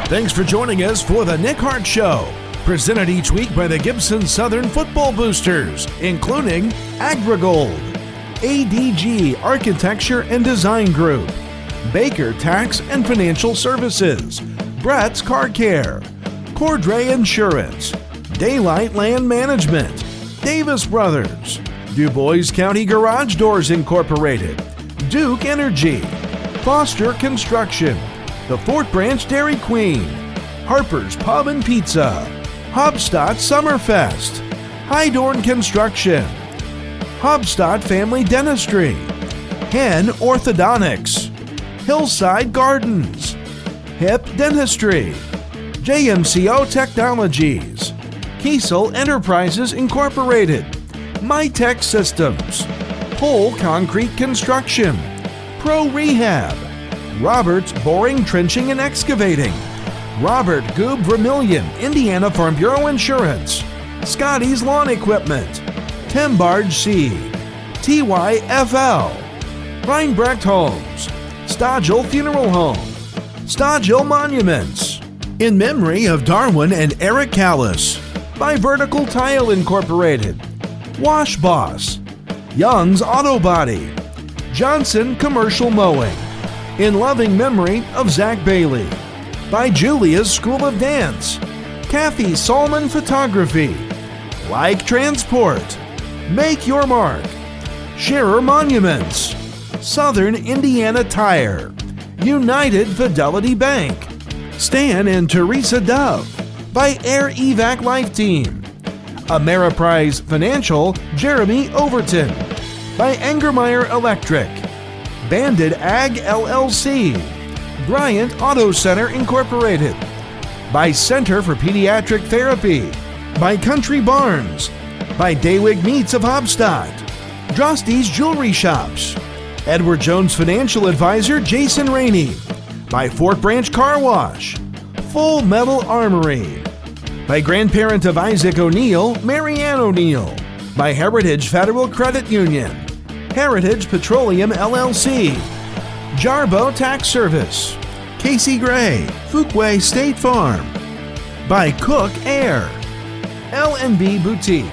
Thanks for joining us for the Nick Hart Show, presented each week by the Gibson Southern Football Boosters, including AgriGold, ADG Architecture and Design Group, Baker Tax and Financial Services, Brett's Car Care, Cordray Insurance, Daylight Land Management, Davis Brothers, Du Bois County Garage Doors Incorporated, Duke Energy, Foster Construction, the Fort Branch Dairy Queen, Harper's Pub and Pizza, Hobstadt Summerfest, Hydorn Construction, Hobstadt Family Dentistry, Hen Orthodontics, Hillside Gardens, Hip Dentistry, JMCO Technologies, Kiesel Enterprises Incorporated, MyTech Systems, Pole Concrete Construction, Pro Rehab, Roberts Boring, Trenching and Excavating, Robert Goob Vermillion, Indiana Farm Bureau Insurance, Scotty's Lawn Equipment, Timbarge Seed, TYFL, Reinbrecht Homes, Stodgel Funeral Home, Stodgel Monuments, in memory of Darwin and Eric Callis, by Vertical Tile Incorporated, Wash Boss, Young's Auto Body, Johnson Commercial Mowing, in loving memory of Zach Bailey, by Julia's School of Dance, Kathy Solomon Photography, Like Transport, Make Your Mark, Scherer Monuments, Southern Indiana Tire, United Fidelity Bank, Stan and Teresa Dove, by Air Evac Life Team, Ameriprise Financial, Jeremy Overton, by Engermeyer Electric, Bandit Ag LLC, Bryant Auto Center Incorporated, by Center for Pediatric Therapy, by Country Barns, by Daywig Meats of Hobstadt, Drosty's Jewelry Shops, Edward Jones Financial Advisor Jason Rainey, by Fort Branch Car Wash, Full Metal Armory, by grandparent of Isaac O'Neill, Marianne O'Neill, by Heritage Federal Credit Union, Heritage Petroleum LLC, Jarbo Tax Service, Casey Gray, Fuquay State Farm, by Cook Air, L&B Boutique,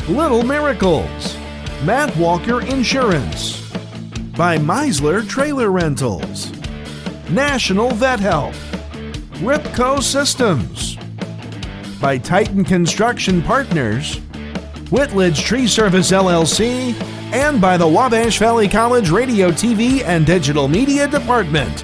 Little Miracles, Matt Walker Insurance, by Meisler Trailer Rentals, National Vet Help, Ripco Systems, by Titan Construction Partners, Whitledge Tree Service LLC, and by the Wabash Valley College Radio, TV, and Digital Media Department.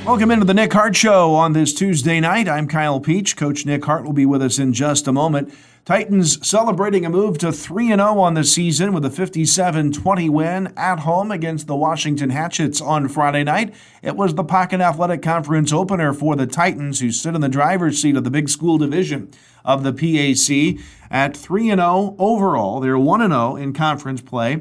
Welcome into the Nick Hart Show on this Tuesday night. I'm Kyle Peach. Coach Nick Hart will be with us in just a moment. Titans celebrating a move to 3-0 on the season with a 57-20 win at home against the Washington Hatchets on Friday night. It was the Pocket Athletic Conference opener for the Titans, who sit in the driver's seat of the big school division of the PAC at 3-0 overall. They're 1-0 in conference play.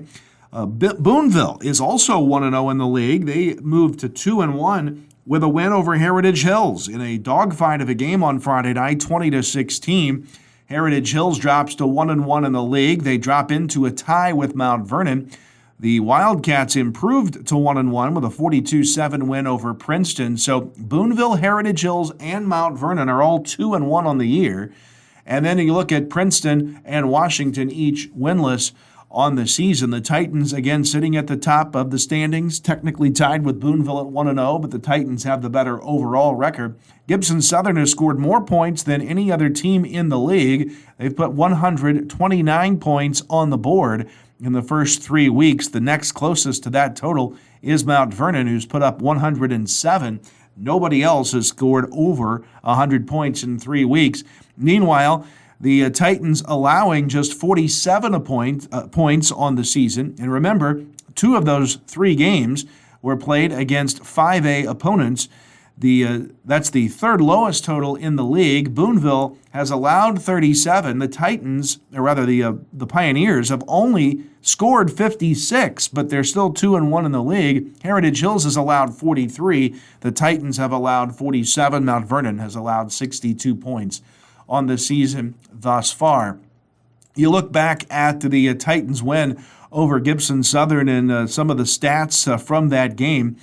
Boonville is also 1-0 in the league. They moved to 2-1 with a win over Heritage Hills in a dogfight of a game on Friday night, 20-16. Heritage Hills drops to 1-1 in the league. They drop into a tie with Mount Vernon. The Wildcats improved to 1-1 with a 42-7 win over Princeton. So Boonville, Heritage Hills, and Mount Vernon are all 2-1 on the year. And then you look at Princeton and Washington, each winless on the season. The Titans, again, sitting at the top of the standings, technically tied with Boonville at 1-0, but the Titans have the better overall record. Gibson Southern has scored more points than any other team in the league. They've put 129 points on the board in the first 3 weeks. The next closest to that total is Mount Vernon, who's put up 107. Nobody else has scored over 100 points in 3 weeks. Meanwhile, the Titans allowing just 47 points on the season. And remember, 2 of those 3 games were played against 5A opponents. That's the third lowest total in the league. Boonville has allowed 37. The Titans, or rather the Pioneers, have only scored 56, but they're still 2-1 in the league. Heritage Hills has allowed 43. The Titans have allowed 47. Mount Vernon has allowed 62 points on the season thus far. You look back at the Titans win over Gibson Southern and some of the stats from that game.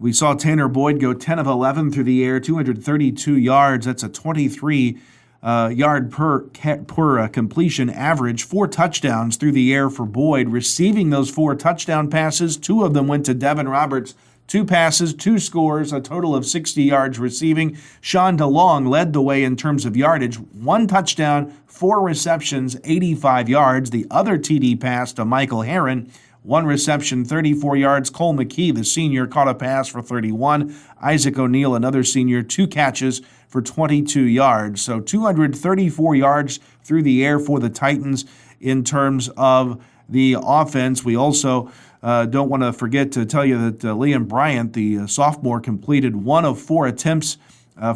We saw Tanner Boyd go 10 of 11 through the air, 232 yards. That's a 23 yard per completion average. 4 touchdowns through the air for Boyd. Receiving those 4 touchdown passes, 2 of them went to Devin Roberts. 2 passes, 2 scores, a total of 60 yards receiving. Sean DeLong led the way in terms of yardage. 1 touchdown, 4 receptions, 85 yards. The other TD pass to Michael Herron. 1 reception, 34 yards. Cole McKee, the senior, caught a pass for 31. Isaac O'Neal, another senior, 2 catches for 22 yards. So 234 yards through the air for the Titans in terms of the offense. We also don't want to forget to tell you that Liam Bryant, the sophomore, completed 1 of 4 attempts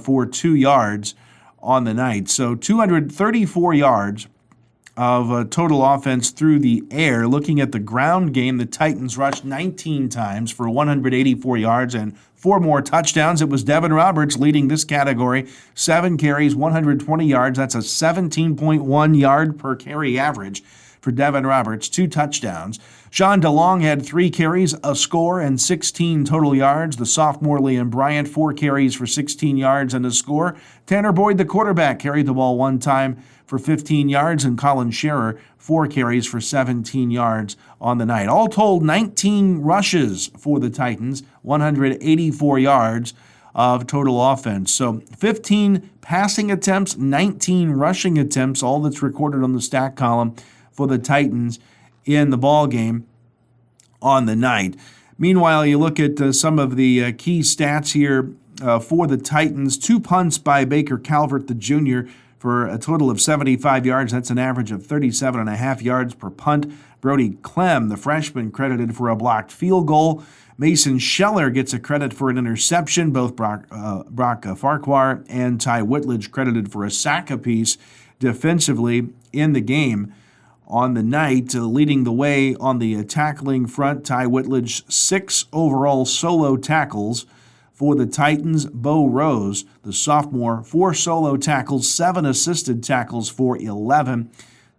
for 2 yards on the night. So 234 yards of total offense through the air. Looking at the ground game, the Titans rushed 19 times for 184 yards and 4 more touchdowns. It was Devin Roberts leading this category. 7 carries, 120 yards. That's a 17.1 yard per carry average for Devin Roberts. 2 touchdowns. Sean DeLong had 3 carries, a score, and 16 total yards. The sophomore Liam Bryant, 4 carries for 16 yards and a score. Tanner Boyd, the quarterback, carried the ball 1 time for 15 yards, and Colin Scherer, 4 carries for 17 yards on the night. All told, 19 rushes for the Titans, 184 yards of total offense. So 15 passing attempts, 19 rushing attempts, all that's recorded on the stat column for the Titans in the ball game on the night. Meanwhile, you look at some of the key stats here for the Titans. 2 punts by Baker Calvert, the junior, for a total of 75 yards. That's an average of 37.5 yards per punt. Brody Clem, the freshman, credited for a blocked field goal. Mason Scheller gets a credit for an interception. Both Brock Farquhar and Ty Whitledge credited for a sack apiece defensively in the game on the night. Leading the way on the tackling front, Ty Whitledge, 6 overall solo tackles for the Titans. Bo Rose, the sophomore, 4 solo tackles, 7 assisted tackles for 11.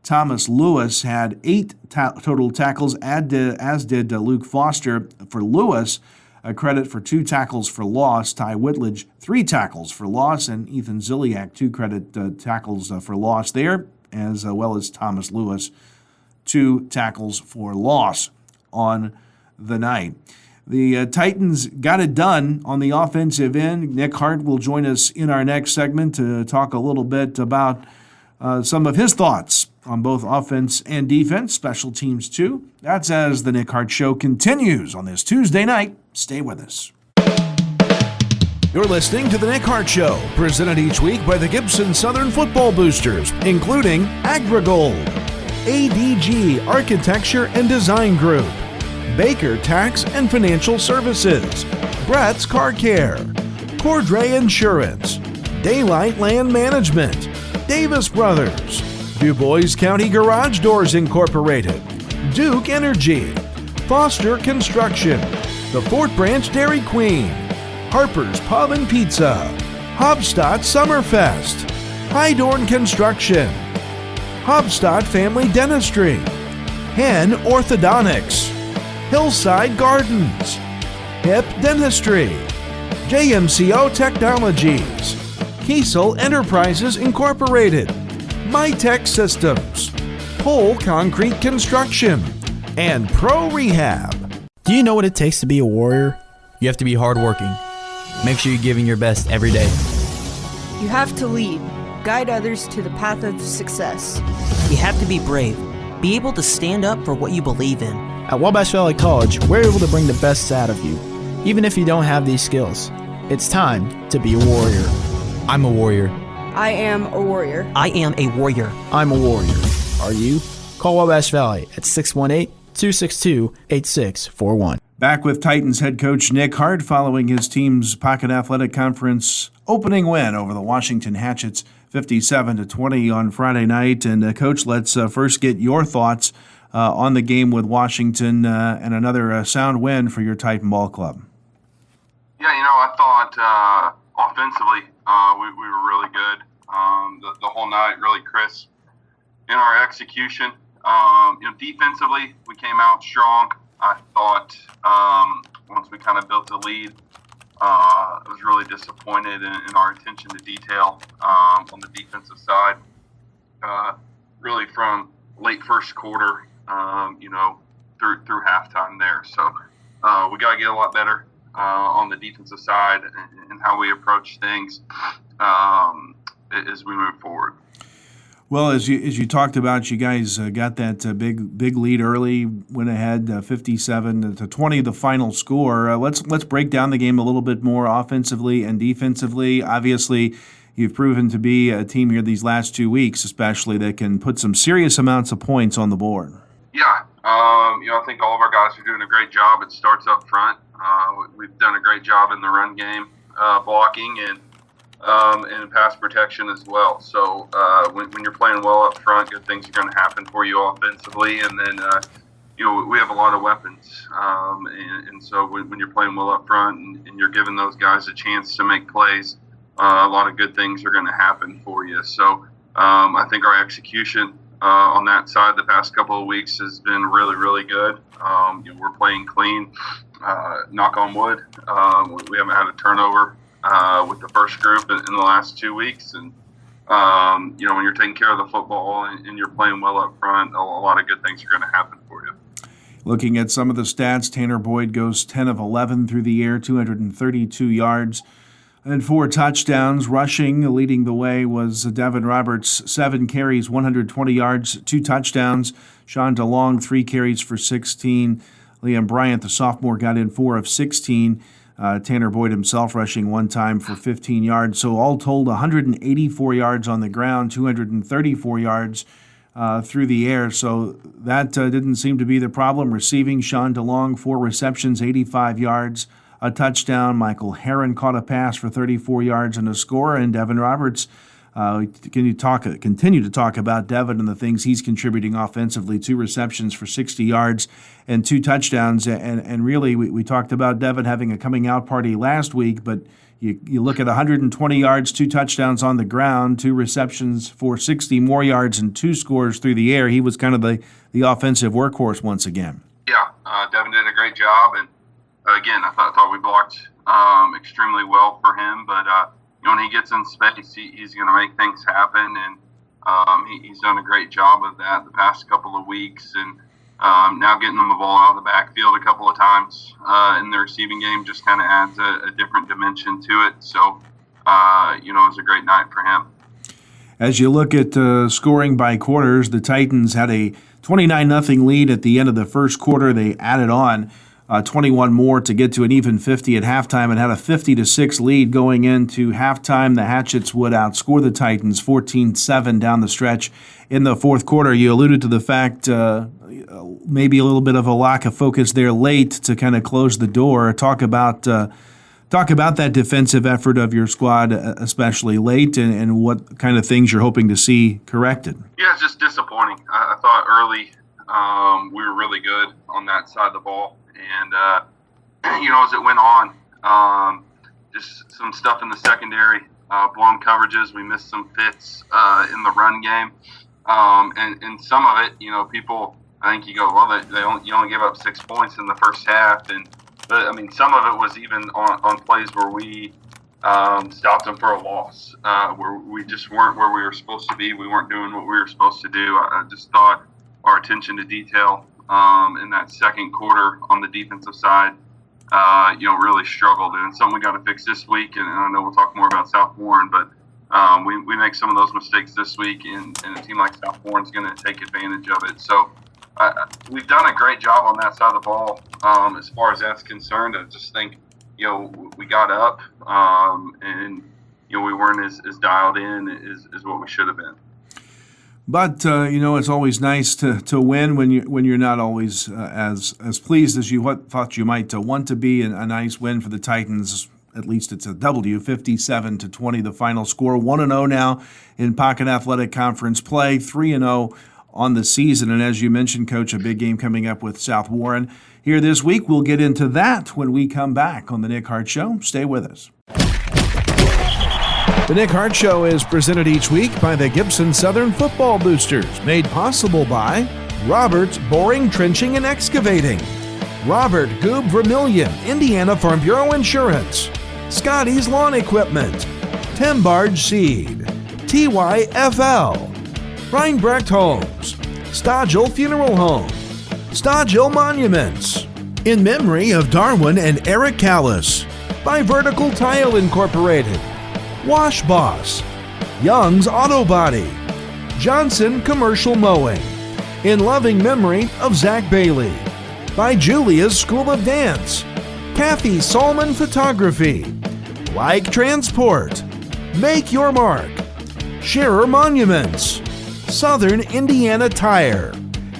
Thomas Lewis had 8 total tackles, as did Luke Foster. For Lewis, a credit for 2 tackles for loss. Ty Whitledge, 3 tackles for loss, and Ethan Ziliak, 2 credit tackles for loss there, as well as Thomas Lewis, 2 tackles for loss on the night. The Titans got it done on the offensive end. Nick Hart will join us in our next segment to talk a little bit about some of his thoughts on both offense and defense, special teams too. That's as the Nick Hart Show continues on this Tuesday night. Stay with us. You're listening to the Nick Hart Show, presented each week by the Gibson Southern Football Boosters, including AgriGold, ADG Architecture and Design Group, Baker Tax and Financial Services, Brett's Car Care, Cordray Insurance, Daylight Land Management, Davis Brothers, DuBois County Garage Doors Incorporated, Duke Energy, Foster Construction, the Fort Branch Dairy Queen, Harper's Pub and Pizza, Hobstadt Summerfest, Hydorn Construction, Hobstadt Family Dentistry, Hen Orthodontics, Hillside Gardens, Hip Dentistry, JMCO Technologies, Kiesel Enterprises Incorporated, MyTech Systems, Pole Concrete Construction, and Pro Rehab. Do you know what it takes to be a warrior? You have to be hardworking. Make sure you're giving your best every day. You have to lead, guide others to the path of success. You have to be brave, be able to stand up for what you believe in. At Wabash Valley College, we're able to bring the best out of you, even if you don't have these skills. It's time to be a warrior. I'm a warrior. I am a warrior. I am a warrior. I'm a warrior. Are you? Call Wabash Valley at 618-262-8641. Back with Titans head coach Nick Hart following his team's Pocket Athletic Conference opening win over the Washington Hatchets 57-20 on Friday night. And Coach, let's first get your thoughts on the game with Washington and another sound win for your Titan Ball Club. Yeah, I thought offensively we were really good the whole night, really crisp in our execution. Defensively, we came out strong. I thought once we kind of built a lead. I was really disappointed in our attention to detail on the defensive side. Really from late first quarter, through halftime there. So we got to get a lot better on the defensive side and how we approach things as we move forward. Well, as you talked about, you guys got that big lead early, went ahead 57-20, the final score. Let's break down the game a little bit more offensively and defensively. Obviously, you've proven to be a team here these last 2 weeks, especially, that can put some serious amounts of points on the board. Yeah, I think all of our guys are doing a great job. It starts up front. We've done a great job in the run game, blocking and pass protection as well. So when you're playing well up front, good things are going to happen for you offensively. And then we have a lot of weapons, and so when you're playing well up front and you're giving those guys a chance to make plays, a lot of good things are going to happen for you. So I think our execution on that side the past couple of weeks has been really, really good. We're playing clean. Knock on wood. We haven't had a turnover with the first group in the last 2 weeks. And, when you're taking care of the football and you're playing well up front, a lot of good things are going to happen for you. Looking at some of the stats, Tanner Boyd goes 10 of 11 through the air, 232 yards and 4 touchdowns. Rushing, leading the way, was Devin Roberts, 7 carries, 120 yards, 2 touchdowns. Sean DeLong, 3 carries for 16. Liam Bryant, the sophomore, got in 4 of 16. Tanner Boyd himself rushing 1 time for 15 yards. So all told, 184 yards on the ground, 234 yards through the air. So that didn't seem to be the problem. Receiving, Sean DeLong, 4 receptions, 85 yards, a touchdown. Michael Herron caught a pass for 34 yards and a score. And Devin Roberts, continue to talk about Devin and the things he's contributing offensively. 2 receptions for 60 yards and 2 touchdowns. And really, we talked about Devin having a coming out party last week, but you look at 120 yards, 2 touchdowns on the ground, 2 receptions for 60 more yards, and 2 scores through the air. He was kind of the offensive workhorse once again. Yeah, Devin did a great job. And again, I thought we blocked extremely well for him, but when he gets in space, he's going to make things happen, and he's done a great job of that the past couple of weeks. And now getting him the ball out of the backfield a couple of times in the receiving game just kind of adds a different dimension to it. So, it was a great night for him. As you look at scoring by quarters, the Titans had a 29-0 lead at the end of the first quarter. They added on 21 more to get to an even 50 at halftime and had a 50-6 lead going into halftime. The Hatchets would outscore the Titans 14-7 down the stretch in the fourth quarter. You alluded to the fact maybe a little bit of a lack of focus there late to kind of close the door. Talk about that defensive effort of your squad, especially late, and what kind of things you're hoping to see corrected. Yeah, it's just disappointing. I thought early we were really good on that side of the ball. And, as it went on, just some stuff in the secondary, blown coverages. We missed some fits in the run game. And some of it, people, I think you go, well, you only gave up 6 points in the first half. But some of it was even on plays where we stopped them for a loss, where we just weren't where we were supposed to be. We weren't doing what we were supposed to do. I just thought our attention to detail in that second quarter on the defensive side, really struggled. And something we got to fix this week. And I know we'll talk more about South Warren, but we make some of those mistakes this week, and a team like South Warren's going to take advantage of it. So we've done a great job on that side of the ball as far as that's concerned. I just think, we got up and, we weren't as dialed in as what we should have been. But it's always nice to win when you're not always as pleased as you thought you might want to be. A nice win for the Titans. At least it's a W, 57-20, the final score. 1-0 now in Pocket Athletic Conference play, 3-0 on the season. And as you mentioned, Coach, a big game coming up with South Warren here this week. We'll get into that when we come back on the Nick Hart Show. Stay with us. The Nick Hart Show is presented each week by the Gibson Southern Football Boosters, made possible by Roberts Boring, Trenching, and Excavating, Robert Goob Vermillion, Indiana Farm Bureau Insurance, Scotty's Lawn Equipment, Timbarge Seed, TYFL, Reinbrecht Homes, Stodgel Funeral Home, Stodgel Monuments, in memory of Darwin and Eric Callis, by Vertical Tile Incorporated, Wash Boss, Young's Auto Body, Johnson Commercial Mowing, in loving memory of Zach Bailey, by Julia's School of Dance, Kathy Solomon Photography, Like Transport, Make Your Mark, Scherer Monuments, Southern Indiana Tire,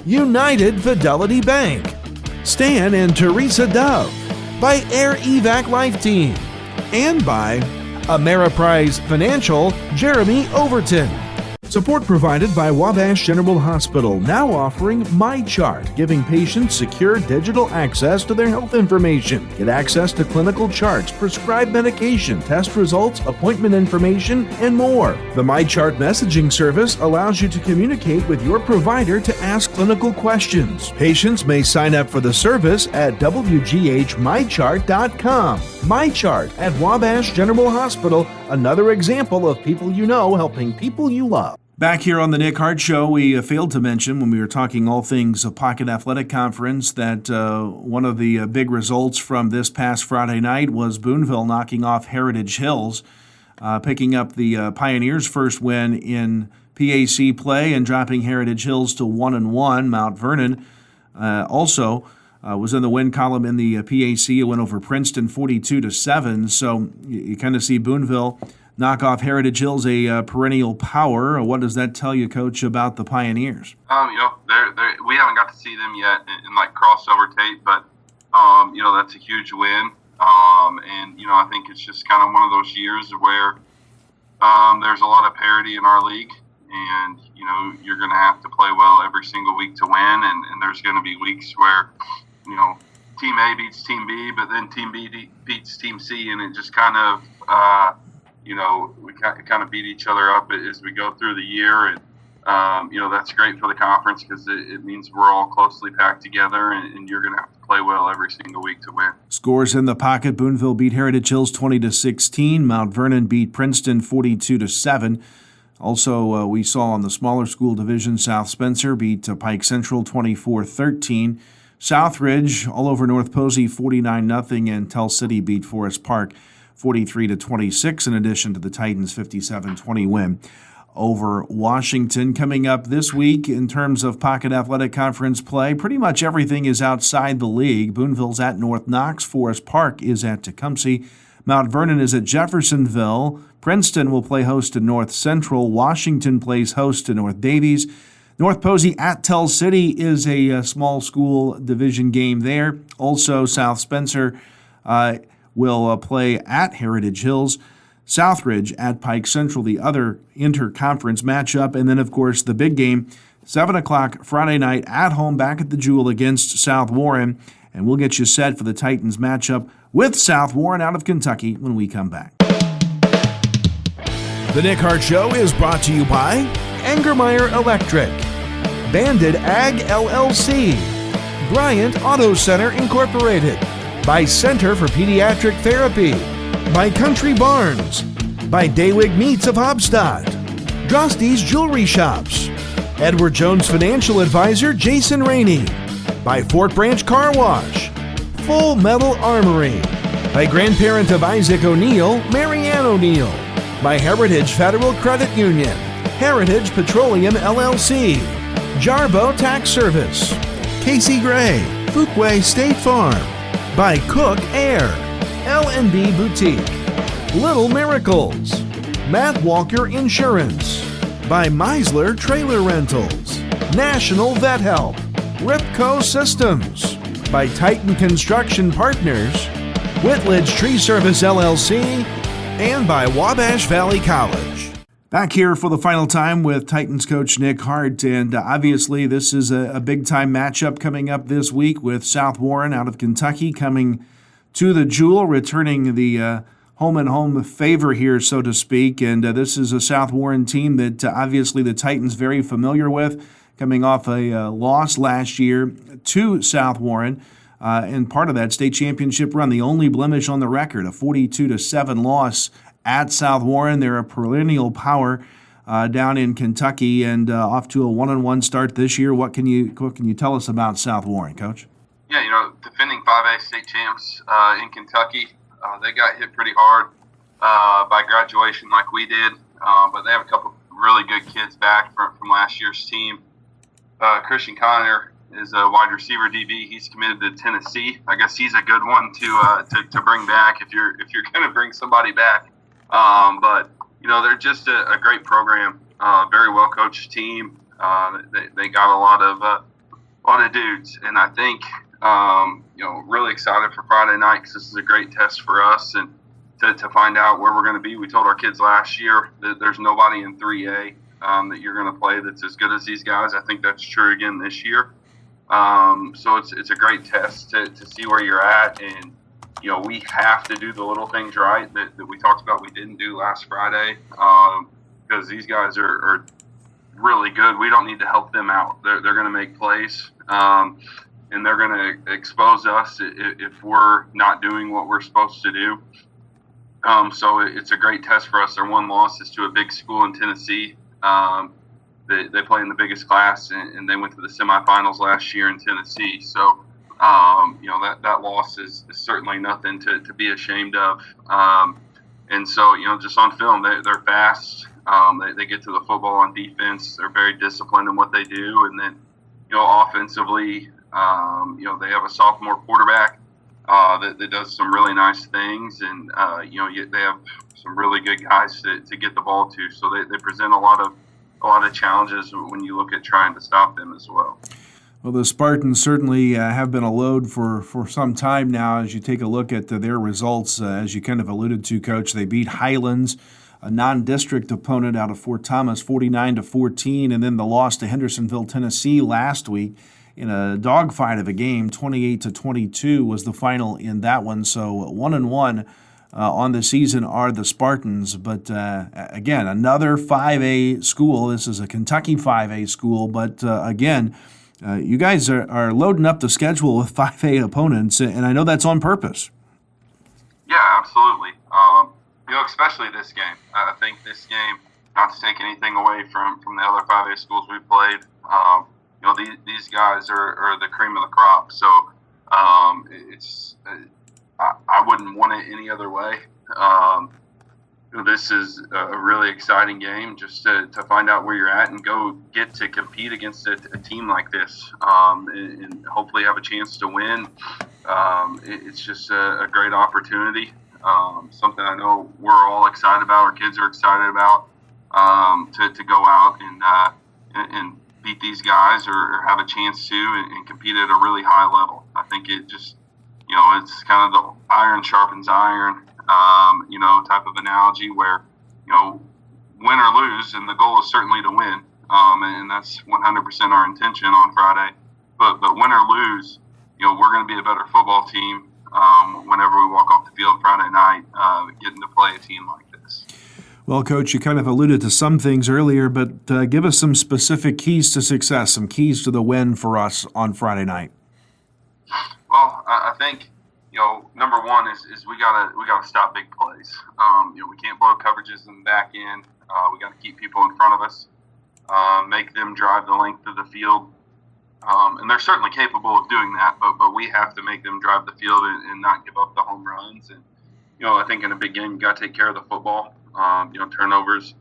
United Fidelity Bank, Stan and Teresa Dove, by Air Evac Life Team, and by Ameriprise Financial, Jeremy Overton. Support provided by Wabash General Hospital, now offering MyChart, giving patients secure digital access to their health information. Get access to clinical charts, prescribed medication, test results, appointment information, and more. The MyChart messaging service allows you to communicate with your provider to ask clinical questions. Patients may sign up for the service at wghmychart.com. MyChart at Wabash General Hospital, another example of people you know helping people you love. Back here on the Nick Hart Show, we failed to mention when we were talking all things Pocket Athletic Conference that one of the big results from this past Friday night was Boonville knocking off Heritage Hills, picking up the Pioneers' first win in PAC play and dropping Heritage Hills to 1-1. Mount Vernon also was in the win column in the PAC. It went over Princeton 42-7. So you kind of see Boonville knock off Heritage Hills, a perennial power. What does that tell you, Coach, about the Pioneers? We haven't got to see them yet in like crossover tape, but that's a huge win. And I think it's just kind of one of those years where there's a lot of parity in our league, and you're going to have to play well every single week to win. And there's going to be weeks where Team A beats Team B, but then Team B beats Team C, and it just kind of we kind of beat each other up as we go through the year. And, that's great for the conference because it means we're all closely packed together, and you're going to have to play well every single week to win. Scores in the pocket. Boonville beat Heritage Hills 20-16. Mount Vernon beat Princeton 42-7. Also, we saw on the smaller school division, South Spencer beat Pike Central 24-13. Southridge all over North Posey 49-0, and Tell City beat Forest Park 43-26, in addition to the Titans' 57-20 win over Washington. Coming up this week in terms of Pocket Athletic Conference play, pretty much everything is outside the league. Boonville's at North Knox. Forest Park is at Tecumseh. Mount Vernon is at Jeffersonville. Princeton will play host to North Central. Washington plays host to North Davies. North Posey at Tell City is a small school division game there. Also, South Spencer will play at Heritage Hills. Southridge at Pike Central, the other interconference matchup. And then, of course, the big game, 7 o'clock Friday night at home back at the Jewel against South Warren. And we'll get you set for the Titans matchup with South Warren out of Kentucky when we come back. The Nick Hart Show is brought to you by Engermeyer Electric, Bandit Ag LLC, Bryant Auto Center Incorporated, by Center for Pediatric Therapy, by Country Barns, by Daywig Meats of Hobstadt, Drosty's Jewelry Shops, Edward Jones Financial Advisor Jason Rainey, by Fort Branch Car Wash, Full Metal Armory, by grandparent of Isaac O'Neill, Marianne O'Neill, by Heritage Federal Credit Union, Heritage Petroleum LLC, Jarbo Tax Service, Casey Gray, Fuquay State Farm, by Cook Air, L&B Boutique, Little Miracles, Matt Walker Insurance, by Meisler Trailer Rentals, National Vet Help, Ripco Systems, by Titan Construction Partners, Whitledge Tree Service LLC, and by Wabash Valley College. Back here for the final time with Titans coach Nick Hart, and obviously this is a big-time matchup coming up this week with South Warren out of Kentucky coming to the Jewel, returning the home-and-home favor here, so to speak. And this is a South Warren team that obviously the Titans very familiar with, coming off a loss last year to South Warren. and part of that state championship run. The only blemish on the record, a 42-7 loss at South Warren. They're a perennial power down in Kentucky, and off to a 1-1 start this year. What can you tell us about South Warren, Coach? Yeah, defending 5A state champs in Kentucky, they got hit pretty hard by graduation like we did, but they have a couple really good kids back from last year's team. Christian Connor is a wide receiver DB. He's committed to Tennessee. I guess he's a good one to bring back if you're going to bring somebody back. But they're just a great program, very well coached team. They got a lot of dudes, and I think really excited for Friday night because this is a great test for us and to find out where we're going to be. We told our kids last year that there's nobody in 3A that you're going to play that's as good as these guys. I think that's true again this year. So it's a great test to see where you're at, and we have to do the little things right that we talked about we didn't do last Friday because these guys are really good. We don't need to help them out. They're going to make plays, and they're going to expose us if we're not doing what we're supposed to do. So it's a great test for us. Their one loss is to a big school in Tennessee. They play in the biggest class, and they went to the semifinals last year in Tennessee. So, that loss is certainly nothing to be ashamed of. And so, just on film, they're fast. They get to the football on defense. They're very disciplined in what they do. And then, offensively, they have a sophomore quarterback that does some really nice things. And, they have some really good guys to get the ball to. So they present a lot of challenges when you look at trying to stop them as well. Well, the Spartans certainly have been a load for some time now. As you take a look at their results, as you kind of alluded to, Coach, they beat Highlands, a non-district opponent out of Fort Thomas, 49-14, and then the loss to Hendersonville, Tennessee last week in a dogfight of a game, 28-22 was the final in that one. So 1-1. On the season are the Spartans, but again, another 5A school. This is a Kentucky 5A school, but again, you guys are loading up the schedule with 5A opponents, and I know that's on purpose. Yeah, absolutely. Especially this game. I think this game, not to take anything away from the other 5A schools we played, these guys are the cream of the crop. So I wouldn't want it any other way. This is a really exciting game just to find out where you're at and go get to compete against a team like this and hopefully have a chance to win. It's just a great opportunity, something I know we're all excited about, our kids are excited about, to go out and beat these guys or have a chance to and compete at a really high level. I think it just it's kind of the iron sharpens iron, type of analogy where, win or lose, and the goal is certainly to win. And that's 100% our intention on Friday. But win or lose, we're going to be a better football team whenever we walk off the field Friday night, getting to play a team like this. Well, Coach, you kind of alluded to some things earlier, but give us some specific keys to success, some keys to the win for us on Friday night. Well, I think number one is we gotta stop big plays. We can't blow coverages in the back end. We got to keep people in front of us, make them drive the length of the field, and they're certainly capable of doing that. But we have to make them drive the field and not give up the home runs. And I think in a big game you got to take care of the football. Turnovers,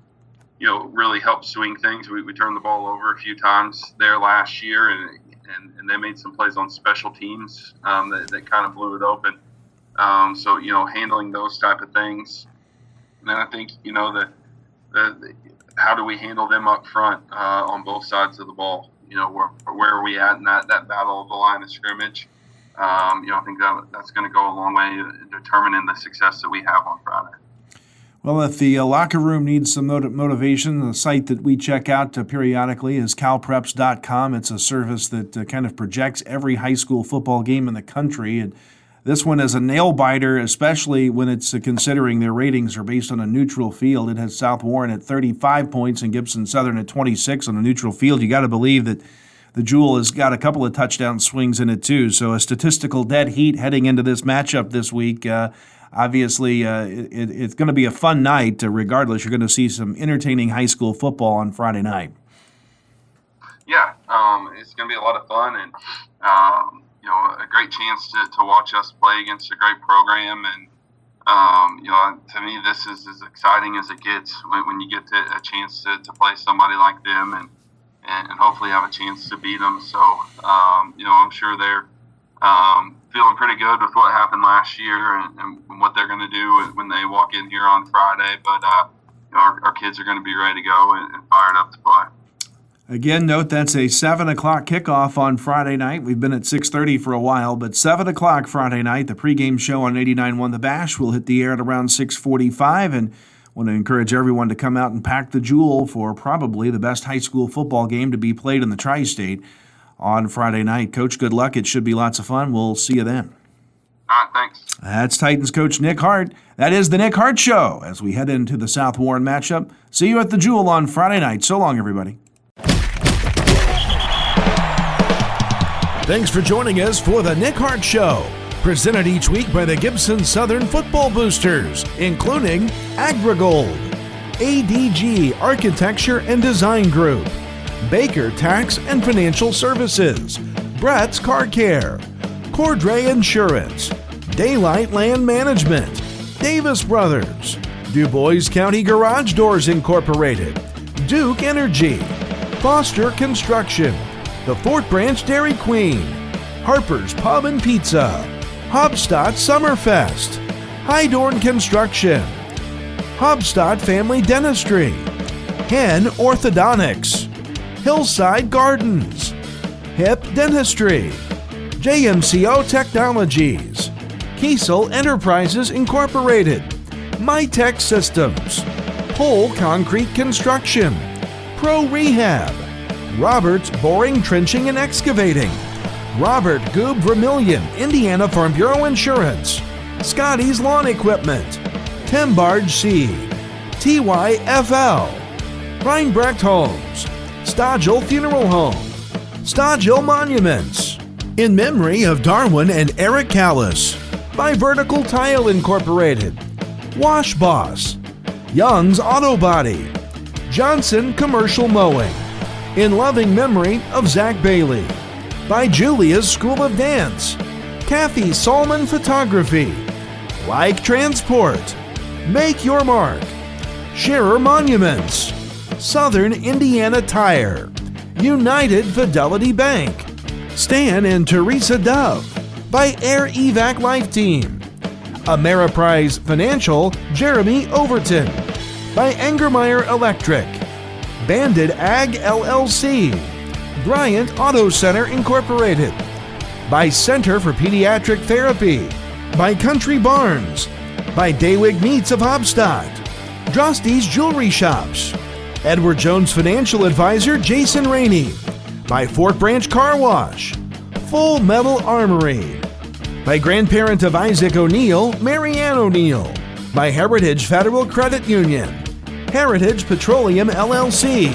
really help swing things. We turned the ball over a few times there last year, and they made some plays on special teams that kind of blew it open. So handling those type of things. And then I think the how do we handle them up front on both sides of the ball? Where are we at in that battle of the line of scrimmage? I think that's going to go a long way in determining the success that we have on Friday. Well, if the locker room needs some motivation, the site that we check out periodically is calpreps.com. It's a service that kind of projects every high school football game in the country. And this one is a nail-biter, especially when it's considering their ratings are based on a neutral field. It has South Warren at 35 points and Gibson Southern at 26 on a neutral field. You got to believe that the Jewel has got a couple of touchdown swings in it too. So a statistical dead heat heading into this matchup this week. Obviously, it's going to be a fun night. Regardless, you're going to see some entertaining high school football on Friday night. Yeah, it's going to be a lot of fun, and a great chance to watch us play against a great program. And to me, this is as exciting as it gets when you get a chance to play somebody like them and hopefully have a chance to beat them. So, I'm sure they're feeling pretty good with what happened last year and what they're going to do when they walk in here on Friday. But our kids are going to be ready to go and fired up to play. Again, note that's a 7 o'clock kickoff on Friday night. We've been at 6:30 for a while, but 7 o'clock Friday night, the pregame show on 89.1 The Bash will hit the air at around 6:45, and want to encourage everyone to come out and pack the Jewel for probably the best high school football game to be played in the Tri-State on Friday night. Coach, good luck. It should be lots of fun. We'll see you then. All right, thanks. That's Titans coach Nick Hart. That is the Nick Hart Show as we head into the South Warren matchup. See you at the Jewel on Friday night. So long, everybody. Thanks for joining us for the Nick Hart Show, presented each week by the Gibson Southern Football Boosters, including AgriGold, ADG Architecture and Design Group, Baker Tax and Financial Services, Brett's Car Care, Cordray Insurance, Daylight Land Management, Davis Brothers, Du Bois County Garage Doors Incorporated, Duke Energy, Foster Construction, the Fort Branch Dairy Queen, Harper's Pub and Pizza, Hobstadt Summerfest, Hydorn Construction, Hobstadt Family Dentistry, Hen Orthodontics, Hillside Gardens, Hip Dentistry, JMCO Technologies, Kiesel Enterprises Incorporated, MyTech Systems, Pole Concrete Construction, Pro Rehab, Roberts Boring, Trenching, and Excavating, Robert Goob Vermillion, Indiana Farm Bureau Insurance, Scotty's Lawn Equipment, Timbarge Seed, TYFL, Reinbrecht Homes, Stodgel Funeral Home, Stodgel Monuments, in memory of Darwin and Eric Callis, by Vertical Tile Incorporated, Wash Boss, Young's Auto Body, Johnson Commercial Mowing, in loving memory of Zach Bailey, by Julia's School of Dance, Kathy Solman Photography, Like Transport, Make Your Mark, Scherer Monuments, Southern Indiana Tire, United Fidelity Bank, Stan and Teresa Dove, by Air Evac Life Team, Ameriprise Financial, Jeremy Overton, by Engermeyer Electric, Banded Ag LLC, Bryant Auto Center Incorporated, by Center for Pediatric Therapy, by Country Barns, by Daywig Meats of Hobstadt, Drosty's Jewelry Shops, Edward Jones Financial Advisor Jason Rainey, by Fort Branch Car Wash, Full Metal Armory, by grandparent of Isaac O'Neill, Marianne O'Neill, by Heritage Federal Credit Union, Heritage Petroleum LLC,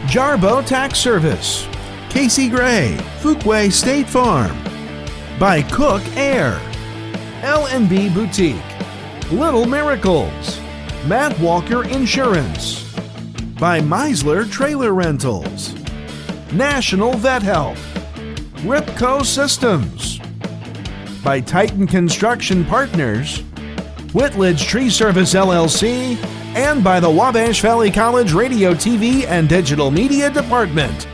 Jarbo Tax Service, Casey Gray, Fuquay State Farm, by Cook Air, L&B Boutique, Little Miracles, Matt Walker Insurance, by Meisler Trailer Rentals, National Vet Help, Ripco Systems, by Titan Construction Partners, Whitledge Tree Service LLC, and by the Wabash Valley College Radio, TV, and Digital Media Department.